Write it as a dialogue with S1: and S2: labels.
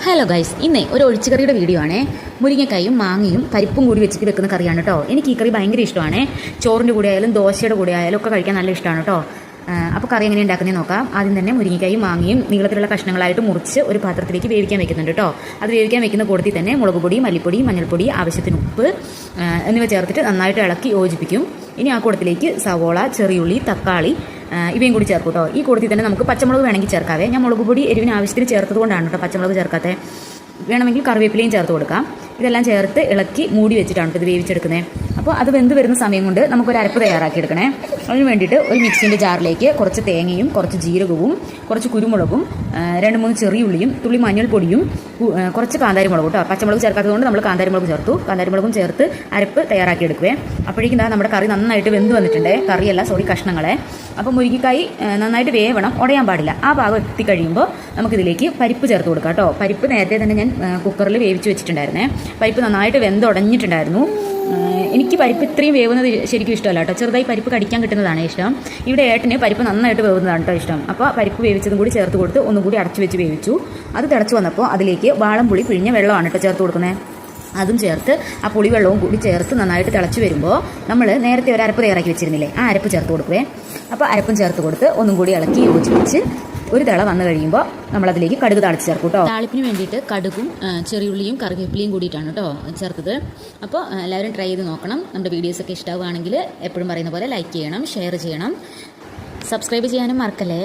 S1: Hello guys, ഇന്നേ ഒരു ഒഴിച്ചുകറിയുടെ video ആണ്. മുരിങ്ങക്കായും മാങ്ങയും പരിപ്പും കൂടി വെച്ചിട്ട് വെക്കുന്ന കറിയാണ് കേട്ടോ. എനിക്ക് ഈ കറി ഭയങ്കര ഇഷ്ടമാണ്. ചോറിൻ്റെ കൂടെ ആയാലും ദോശയുടെ കൂടെ ആയാലും ഒക്കെ കഴിക്കാൻ നല്ല ഇഷ്ടമാണ് കേട്ടോ. അപ്പോൾ കറി എങ്ങനെ ഉണ്ടാക്കുന്നത് നോക്കാം. ആദ്യം തന്നെ മുരിങ്ങക്കായും മാങ്ങയും നീളത്തിലുള്ള കഷ്ണങ്ങളായിട്ട് മുറിച്ച് ഒരു പാത്രത്തിലേക്ക് വേവിക്കാൻ വെക്കുന്നുണ്ട് കേട്ടോ. അത് വേവിക്കാൻ വെക്കുന്ന കൂട്ടത്തിൽ തന്നെ മുളക് പൊടി, മല്ലിപ്പൊടി, മഞ്ഞൾപ്പൊടി, ആവശ്യത്തിന് ഉപ്പ് എന്നിവ ചേർത്തിട്ട് നന്നായിട്ട് ഇളക്കി യോജിപ്പിക്കും. ഇനി ആ കൂട്ടത്തിലേക്ക് സവോള, ചെറിയുള്ളി, തക്കാളി ഇവയും കൂടി ചേർക്കും കേട്ടോ. ഈ കൂട്ടത്തിൽ തന്നെ നമുക്ക് പച്ചമുളക് വേണമെങ്കിൽ ചേർക്കാവേ. ഞാൻ മുളക് പൊടി എരിവിന് ആവശ്യത്തിന് ചേർത്തത് കൊണ്ടാണ് കേട്ടോ പച്ചമുളക് ചേർക്കാത്തത്. വേണമെങ്കിൽ കറിവേപ്പിലയും ചേർത്ത് കൊടുക്കാം. ഇതെല്ലാം ചേർത്ത് ഇളക്കി മൂടി വെച്ചിട്ടാണ് ഇത് വേവിച്ചെടുക്കുന്നത്. അപ്പോൾ അത് വെന്ത് വരുന്ന സമയം കൊണ്ട് നമുക്കൊരു അരപ്പ് തയ്യാറാക്കി എടുക്കണേ. അതിന് വേണ്ടിയിട്ട് ഒരു മിക്സിൻ്റെ ജാറിലേക്ക് കുറച്ച് തേങ്ങയും കുറച്ച് ജീരകവും കുറച്ച് കുരുമുളകും 2-3 ചെറിയുള്ളിയും തുള്ളി മഞ്ഞൾപ്പൊടിയും കുറച്ച് കാന്താരിമുളകും കേട്ടോ. പച്ചമുളക് ചേർക്കാത്തത് കൊണ്ട് നമ്മൾ കാന്താരിമുളക് ചേർത്തു. കാന്താരിമുളകും ചേർത്ത് അരപ്പ് തയ്യാറാക്കി എടുക്കുവേ. അപ്പോഴേക്കും നമ്മുടെ കറി നന്നായിട്ട് വെന്ത് വന്നിട്ടുണ്ട്. കഷ്ണങ്ങളെ. അപ്പോൾ മുരിങ്ങക്കായി നന്നായിട്ട് വേവണം, ഉടയാൻ പാടില്ല. ആ ഭാഗം എത്തിക്കഴിയുമ്പോൾ നമുക്കിതിലേക്ക് പരിപ്പ് ചേർത്ത് കൊടുക്കാം കേട്ടോ. പരിപ്പ് നേരത്തെ തന്നെ ഞാൻ കുക്കറിൽ വേവിച്ച് വെച്ചിട്ടുണ്ടായിരുന്നേ. പരിപ്പ് നന്നായിട്ട് വെന്തുടഞ്ഞിട്ടുണ്ടായിരുന്നു. എനിക്ക് പരിപ്പ് ഇത്രയും വേവുന്നത് ശരിക്കും ഇഷ്ടമല്ല കേട്ടോ. ചെറുതായി പരിപ്പ് കടിക്കാൻ കിട്ടുന്നതാണ് ഇഷ്ടം. ഇവിടെ ഏട്ടന് പരിപ്പ് നന്നായിട്ട് വേവുന്നതാണ് കേട്ടോ ഇഷ്ടം. അപ്പോൾ പരിപ്പ് വേവിച്ചതും കൂടി ചേർത്ത് കൊടുത്ത് ഒന്നും കൂടി അടച്ചു വെച്ച് വേവിച്ചു. അത് തിളച്ച് വന്നപ്പോൾ അതിലേക്ക് വാളംപുളി പിഴിഞ്ഞ വെള്ളമാണ് കേട്ടോ ചേർത്ത് കൊടുക്കുന്നത്. അതും ചേർത്ത് ആ പുളിവെള്ളവും കൂടി ചേർത്ത് നന്നായിട്ട് തിളച്ച് വരുമ്പോൾ നമ്മൾ നേരത്തെ ഒരു അരപ്പ് തയ്യാറാക്കി വെച്ചിരുന്നില്ലേ, ആ അരപ്പ് ചേർത്ത് കൊടുക്കുവേ. അപ്പോൾ അരപ്പും ചേർത്ത് കൊടുത്ത് ഒന്നും കൂടി ഇളക്കി യോജിപ്പിച്ച് ഒരു തിള വന്നു കഴിയുമ്പോൾ നമ്മളതിലേക്ക് കടുക് താളിച്ച് ചേർക്കും കേട്ടോ. താളിപ്പിന് വേണ്ടിയിട്ട് കടുകും ചെറിയുള്ളിയും കറിവേപ്പിലയും കൂടിയിട്ടാണ് കേട്ടോ ചേർത്തത്. അപ്പോൾ എല്ലാവരും ട്രൈ ചെയ്ത് നോക്കണം. നമ്മുടെ വീഡിയോസൊക്കെ ഇഷ്ടമാവുകയാണെങ്കിൽ എപ്പോഴും പറയുന്ന പോലെ ലൈക്ക് ചെയ്യണം, ഷെയർ ചെയ്യണം, സബ്സ്ക്രൈബ് ചെയ്യാനും മറക്കല്ലേ.